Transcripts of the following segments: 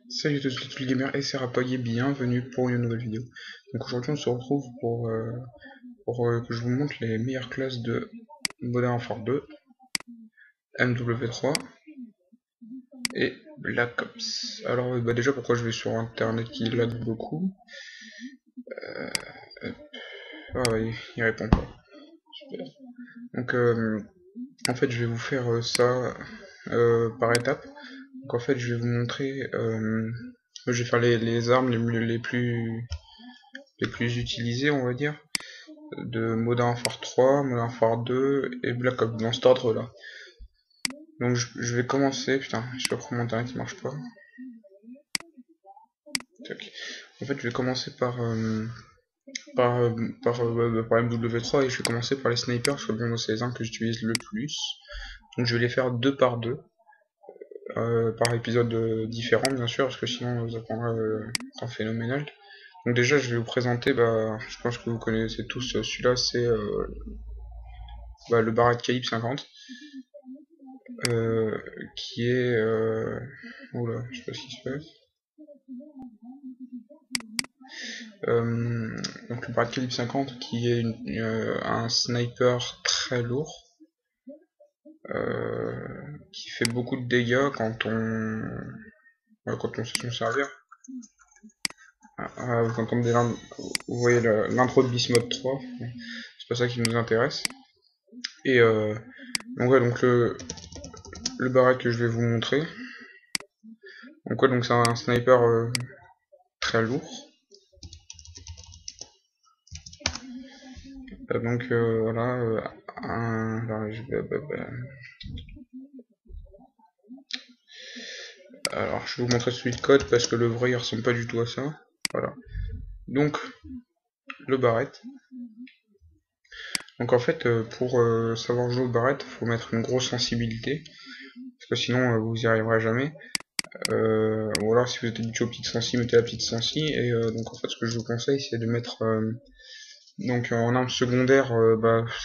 Salut à tous les gamers et c'est Rapaille, bienvenue pour une nouvelle vidéo. Donc aujourd'hui on se retrouve pour que je vous montre les meilleures classes de Modern Warfare 2, MW3 et Black Ops. Alors déjà pourquoi je vais sur internet qui lag beaucoup. Ah ouais, il répond pas. Super. Donc en fait je vais vous faire ça par étapes. Donc en fait je vais vous montrer, je vais faire les armes les plus utilisées on va dire, de Modern Warfare 3, Modern Warfare 2 et Black Ops, dans cet ordre là. Donc je vais commencer, putain, je sais pas pourquoi mon internet il marche pas. Tac. En fait je vais commencer par MW3 et je vais commencer par les snipers, parce que bon, c'est les armes que j'utilise le plus. Donc je vais les faire deux par deux, par épisode différent bien sûr, parce que sinon vous apprendrez un temps phénoménal. Donc déjà je vais vous présenter, je pense que vous connaissez tous celui-là, c'est le Barrett Calibre 50. Qui est... Oula, je sais pas ce qui se passe. Donc le Barrett Calibre 50 qui est un sniper très lourd, qui fait beaucoup de dégâts quand on sait s'en servir. Vous entendez vous voyez l'intro de Bismode 3, c'est pas ça qui nous intéresse. Et donc ouais, donc le Barrett que je vais vous montrer. Donc ouais, donc c'est un sniper très lourd. Donc voilà, alors je vais vous montrer celui de code parce que le vrai il ressemble pas du tout à ça. Voilà. Donc le Barrett. Donc en fait pour savoir jouer au Barrett, faut mettre une grosse sensibilité, parce que sinon vous y arriverez jamais. Ou alors si vous êtes habitué aux petites sensi, mettez la petite sensi. Et donc en fait ce que je vous conseille c'est de mettre donc en arme secondaire,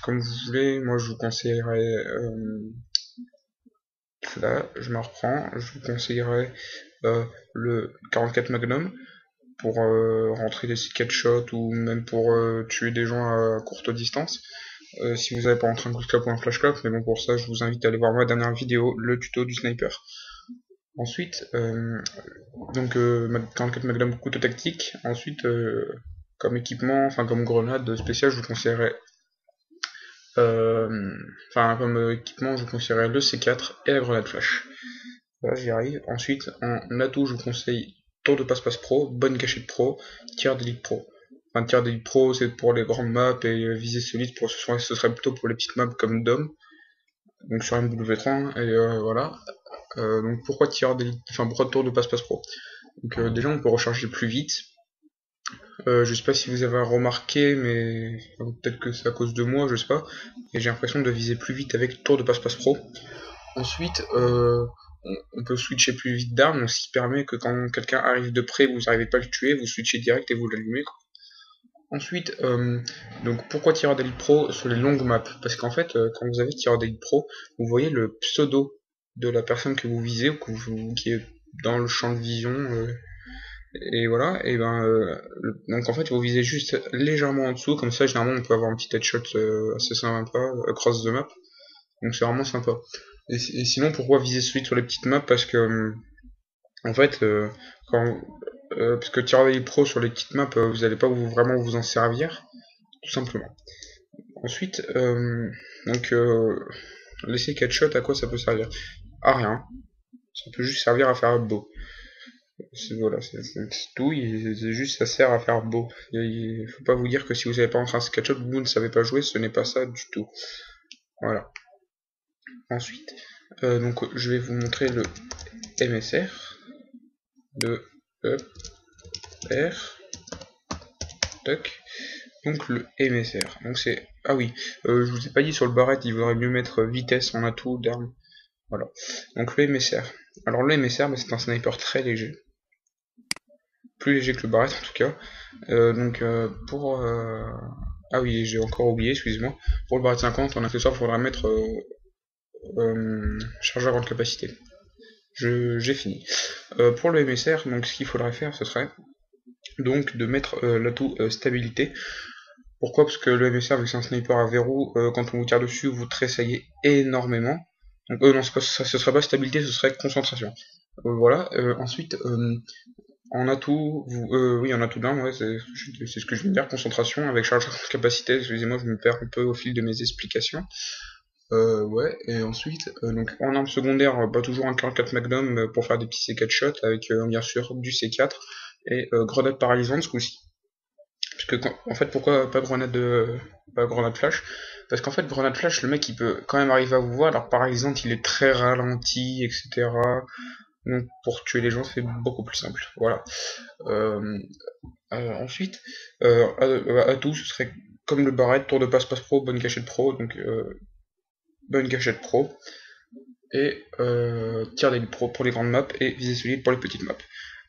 comme vous voulez. Moi je vous conseillerais là, je me reprends, je vous conseillerais le 44 Magnum pour rentrer des headshots ou même pour tuer des gens à courte distance. Si vous n'avez pas rentré un coup de clap ou un flash clap, mais bon, pour ça je vous invite à aller voir ma dernière vidéo, le tuto du sniper. Ensuite, donc 44 Magnum couteau tactique. Ensuite, comme équipement, enfin comme grenade spéciale, je vous conseillerais comme équipement, je vous conseillerais le C4 et la grenade flash. Là, j'y arrive. Ensuite, en atout, je vous conseille tour de passe-passe pro, bonne gâchette pro, tir d'élite pro. Enfin, tir d'élite pro, c'est pour les grandes maps et viser solide, ce serait plutôt pour les petites maps comme Dom, donc sur MW3, et voilà. Donc pourquoi tir d'élite, enfin pourquoi tour de passe-passe pro? Donc déjà, on peut recharger plus vite. Je sais pas si vous avez remarqué, mais peut-être que c'est à cause de moi, je sais pas. Et j'ai l'impression de viser plus vite avec tour de passe-passe pro. Ensuite, on peut switcher plus vite d'armes, ce qui permet que quand quelqu'un arrive de près, vous n'arrivez pas à le tuer, vous switchez direct et vous l'allumez. Ensuite, donc pourquoi tireur d'élite pro sur les longues maps? Parce qu'en fait, quand vous avez tireur d'élite pro, vous voyez le pseudo de la personne que vous visez, ou qui est dans le champ de vision, et voilà, et donc en fait vous visez juste légèrement en dessous, comme ça généralement on peut avoir un petit headshot assez sympa across the map, donc c'est vraiment sympa. Et sinon pourquoi viser celui sur les petites maps? Parce que en fait parce que tireur d'élite pro sur les petites maps, vous n'allez pas vraiment vous en servir, tout simplement. Ensuite laisser 4 shots, à quoi ça peut servir? À rien, ça peut juste servir à faire beau. Voilà, c'est tout, c'est juste ça sert à faire beau. Il faut pas vous dire que si vous n'avez pas rentré un sketchup, vous ne savez pas jouer, ce n'est pas ça du tout. Voilà. Ensuite, donc je vais vous montrer le MSR de R. Tac. Donc le MSR. Donc c'est. Ah oui, je vous ai pas dit sur le Barrett, il vaudrait mieux mettre vitesse en atout d'armes. Voilà. Donc le MSR. Alors le MSR, c'est un sniper très léger. Plus léger que le Barrett en tout cas. Ah oui, j'ai encore oublié, excusez-moi. Pour le barret de 50, en accessoire, il faudra mettre chargeur grande capacité. J'ai fini. Pour le MSR, donc ce qu'il faudrait faire, ce serait donc de mettre l'atout stabilité. Pourquoi? Parce que le MSR, vu que c'est un sniper à verrou, quand on vous tire dessus, vous tressaillez énormément. Donc non, ce serait pas stabilité, ce serait concentration. Voilà. Ensuite, en atout, oui, en atout d'un, ouais, c'est ce que je viens de dire, concentration avec chargeur de capacité. Excusez-moi, je me perds un peu au fil de mes explications. Ouais, et ensuite, donc en arme secondaire, pas toujours un 44 Magnum pour faire des petits C4 shots avec bien sûr du C4 et grenade paralysante ce coup-ci. Parce que en fait, pourquoi pas grenade flash? Parce qu'en fait, grenade flash, le mec il peut quand même arriver à vous voir, alors paralysante il est très ralenti, etc. Donc pour tuer les gens c'est beaucoup plus simple. Voilà. Ensuite, atout, ce serait comme le barret, tour de passe-passe pro, bonne cachette pro, donc bonne gâchette pro, et tir d'élite pro pour les grandes maps, et visée solide pour les petites maps.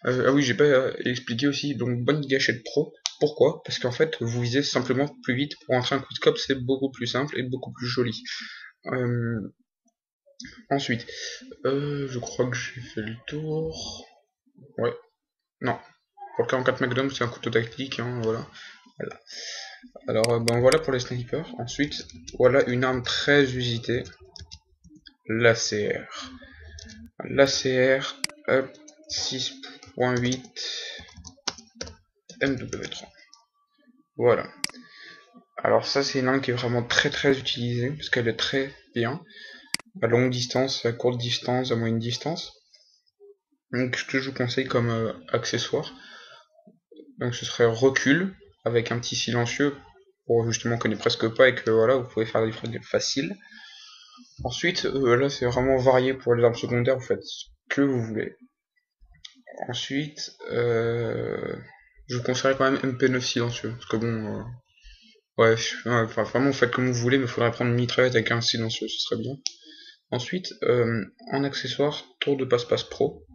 Ah oui, j'ai pas expliqué aussi, donc bonne gâchette pro, pourquoi? Parce qu'en fait, vous visez simplement plus vite, pour entrer un coup de scope, c'est beaucoup plus simple et beaucoup plus joli. Ensuite, je crois que j'ai fait le tour. Ouais, non. Pour le 44 Magnum, c'est un couteau tactique, hein, voilà. Alors, ben voilà pour les snipers. Ensuite, voilà une arme très usitée, l'ACR. L'ACR 6.8 MW3. Voilà. Alors ça c'est une arme qui est vraiment très utilisée parce qu'elle est très bien à longue distance, à courte distance, à moyenne distance. Donc ce que je vous conseille comme accessoire, donc ce serait recul avec un petit silencieux pour justement qu'on n'ait presque pas et que voilà vous pouvez faire des frags faciles. Ensuite là c'est vraiment varié pour les armes secondaires, vous faites ce que vous voulez. Ensuite, je vous conseillerais quand même MP9 silencieux, parce que bon, ouais, enfin, vraiment vous faites comme vous voulez, mais il faudrait prendre une mitraillette avec un silencieux, ce serait bien. Ensuite, en accessoire, tour de passe-passe pro.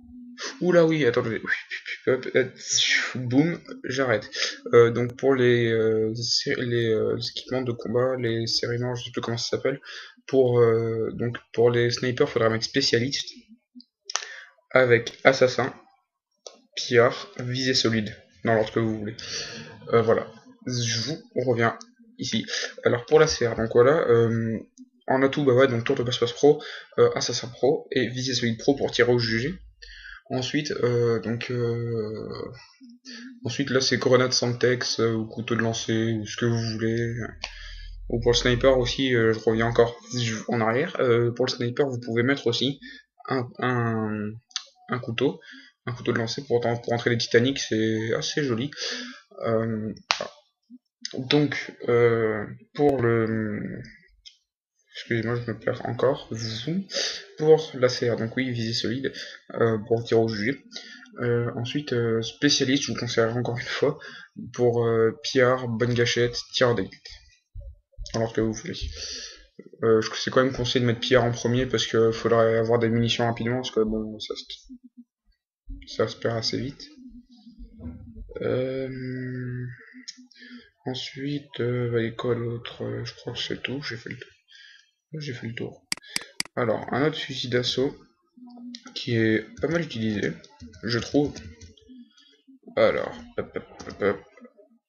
Oula oui, attendez, boum, j'arrête. Donc pour les équipements de combat, les séries noires, je sais plus comment ça s'appelle, donc pour les snipers, il faudra mettre spécialiste, avec assassin, pillard, visée solide, dans l'ordre que vous voulez. Voilà, je vous reviens ici. Alors pour la CR, donc voilà, en atout, bah ouais, donc tour de passe-passe pro, assassin pro et visée solide pro pour tirer au jugé. Ensuite, ensuite là c'est grenade Semtex ou couteau de lancer ou ce que vous voulez. Ou pour le sniper aussi, je reviens encore en arrière. Pour le sniper, vous pouvez mettre aussi un couteau de lancer pour entrer les Titanic, c'est assez joli. Donc, pour le... Excusez-moi, je me perds encore. Pour la CR, donc oui, visée solide, pour tirer au jugé. Ensuite, spécialiste, je vous conseillerais encore une fois, pour pillard, bonne gâchette, tir d'élite. Alors que vous voulez. C'est quand même conseillé de mettre pillard en premier parce qu'il faudrait avoir des munitions rapidement, parce que bon, ça se perd assez vite. Ensuite, quoi d'autre? Je crois que c'est tout, j'ai fait le tour. Alors, un autre fusil d'assaut qui est pas mal utilisé, je trouve. Alors,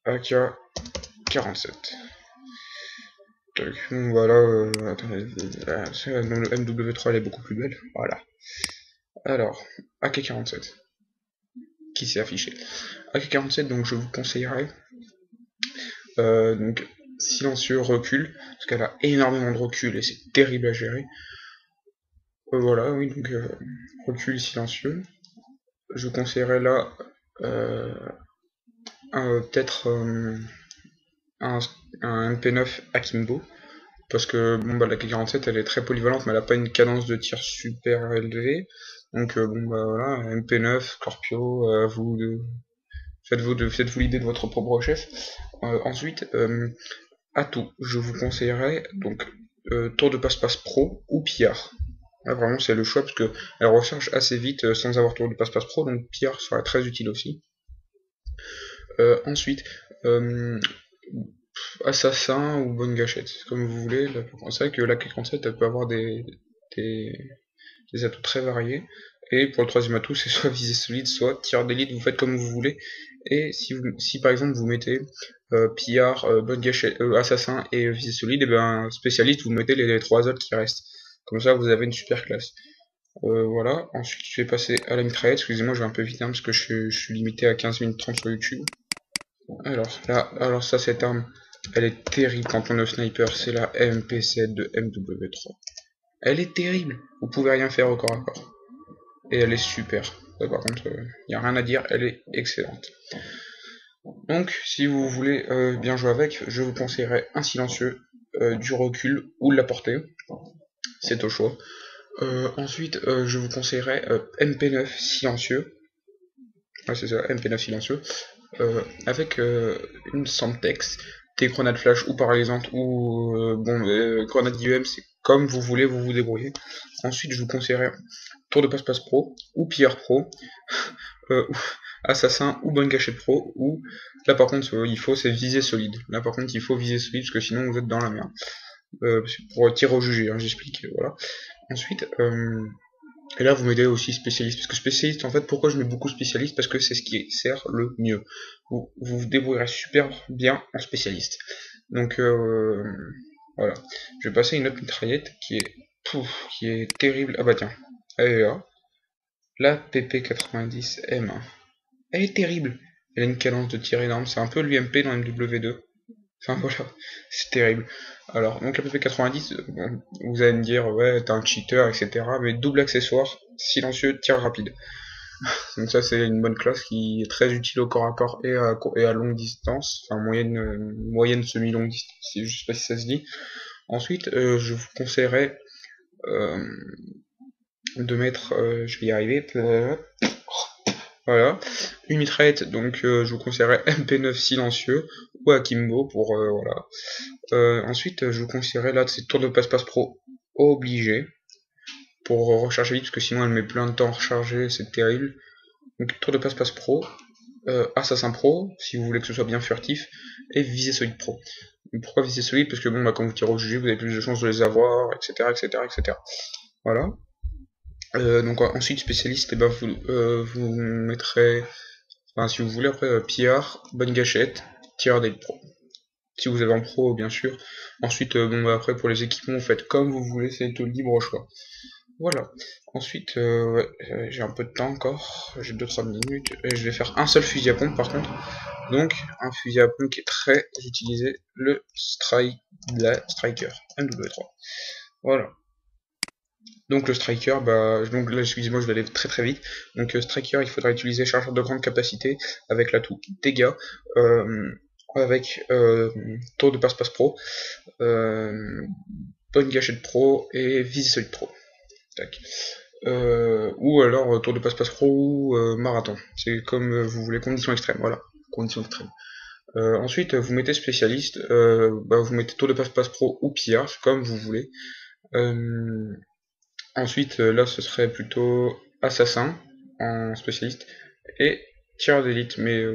AK-47. Donc, voilà, attendez, le MW3 elle est beaucoup plus belle, voilà. Alors, AK-47, qui s'est affiché. AK-47, donc je vous conseillerais, donc silencieux, recul, parce qu'elle a énormément de recul et c'est terrible à gérer. Voilà, oui, donc recul silencieux. Je vous conseillerais là peut-être un MP9 Akimbo, parce que bon, bah, la K47 elle est très polyvalente, mais elle a pas une cadence de tir super élevée. Donc bon bah voilà, MP9, Scorpio, faites-vous l'idée de votre propre chef. Ensuite, atout, je vous conseillerais donc tour de passe-passe pro ou pillard. Là, vraiment c'est le choix parce que elle recharge assez vite sans avoir tour de passe-passe pro, donc pillard sera très utile aussi. Ensuite, assassin ou bonne gâchette, comme vous voulez. C'est vrai que la K47 elle peut avoir des atouts très variés. Et pour le troisième atout, c'est soit visée solide, soit tir d'élite, vous faites comme vous voulez. Et si par exemple vous mettez pillard, bonne gâchette, assassin et visée solide, et ben spécialiste, vous mettez les 3 autres qui restent. Comme ça, vous avez une super classe. Voilà, ensuite je vais passer à la mitraillette. Excusez-moi, je vais un peu vite hein, parce que je suis limité à 15 minutes 30 sur YouTube. Alors là, alors ça, cette arme, elle est terrible quand on est au sniper, c'est la MP7 de MW3. Elle est terrible, vous pouvez rien faire au corps à corps. Et elle est super. Ça, par contre, il n'y a rien à dire, elle est excellente. Donc, si vous voulez bien jouer avec, je vous conseillerais un silencieux, du recul ou de la portée. C'est au choix. Ensuite, je vous conseillerais MP9 silencieux. Ouais, c'est ça, MP9 silencieux. Avec une Semtex, des grenades flash ou par exemple, ou grenades IEM, c'est comme vous voulez, vous vous débrouillez. Ensuite, je vous conseillerais tour de passe-passe pro ou pillard pro, assassin ou bonne gâchette pro, ou là par contre, il faut c'est viser solide. Là par contre, il faut viser solide parce que sinon vous êtes dans la merde. Pour tir au jugé, hein, j'explique, voilà. Ensuite, et là vous mettez aussi spécialiste, parce que spécialiste, en fait, pourquoi je mets beaucoup spécialiste? Parce que c'est ce qui sert le mieux. Vous vous débrouillerez super bien en spécialiste. Donc voilà. Je vais passer à une autre mitraillette qui est terrible. Ah bah tiens, elle est là. La PP90 M1. Elle est terrible. Elle a une cadence de tir énorme. C'est un peu l'UMP dans MW2. Enfin voilà, c'est terrible. Alors, donc la PP90, bon, vous allez me dire, ouais, t'es un cheater, etc. Mais double accessoire, silencieux, tir rapide. Donc ça, c'est une bonne classe qui est très utile au corps à corps et à longue distance. Enfin, moyenne semi-longue distance, je sais pas si ça se dit. Ensuite, je vous conseillerais de mettre, je vais y arriver, voilà, une mitraillette, donc je vous conseillerais MP9 silencieux ou Akimbo pour voilà. Ensuite, je vous conseillerais là, c'est tour de passe-passe pro obligé pour recharger vite parce que sinon elle met plein de temps à recharger, c'est terrible. Donc tour de passe-passe pro, assassin pro si vous voulez que ce soit bien furtif, et visée solide pro. Donc, pourquoi visée solide? Parce que bon, bah, quand vous tirez au jugé, vous avez plus de chances de les avoir, etc., etc., etc. Voilà. Donc ensuite spécialiste, et ben vous mettrez, enfin si vous voulez après pillard, bonne gâchette, tireur d'élite pro. Si vous avez en pro bien sûr. Ensuite bon bah, après pour les équipements vous faites comme vous voulez, c'est tout libre au choix. Voilà. Ensuite ouais, j'ai un peu de temps encore, j'ai 2-3 minutes, et je vais faire un seul fusil à pompe par contre. Donc un fusil à pompe qui est très utilisé, le Striker MW3. Voilà. Donc le striker, bah, donc là excusez-moi je vais aller très très vite. Donc striker, il faudra utiliser chargeur de grande capacité avec l'atout dégâts, avec tour de passe-passe pro, bonne gâchette pro et visée solide pro. Tac. Ou alors tour de passe-passe pro ou marathon. C'est comme vous voulez, condition extrême, voilà. Condition extrême. Ensuite vous mettez spécialiste, bah, vous mettez tour de passe-passe pro ou pillard, comme vous voulez. Ensuite, là, ce serait plutôt assassin en spécialiste et tireur d'élite, mais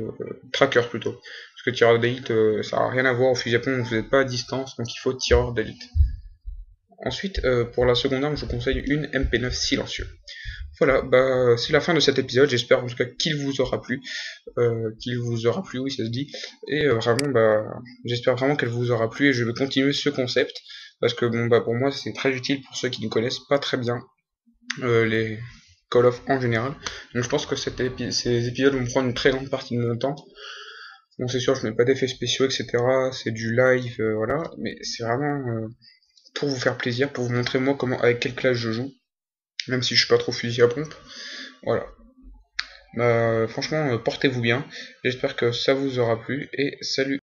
tracker plutôt. Parce que tireur d'élite, ça n'a rien à voir au fusil à pompe, vous n'êtes pas à distance, donc il faut tireur d'élite. Ensuite, pour la seconde arme, je vous conseille une MP9 silencieux. Voilà, bah c'est la fin de cet épisode, j'espère en tout cas qu'il vous aura plu, oui ça se dit, et vraiment bah j'espère vraiment qu'elle vous aura plu et je vais continuer ce concept, parce que bon bah pour moi c'est très utile pour ceux qui ne connaissent pas très bien les Call of en général, donc je pense que ces épisodes vont prendre une très grande partie de mon temps. Bon c'est sûr je mets pas d'effets spéciaux etc, c'est du live, voilà, mais c'est vraiment pour vous faire plaisir, pour vous montrer moi comment, avec quelle classe je joue, même si je suis pas trop fusil à pompe. Voilà. Bah, franchement, portez-vous bien. J'espère que ça vous aura plu et salut.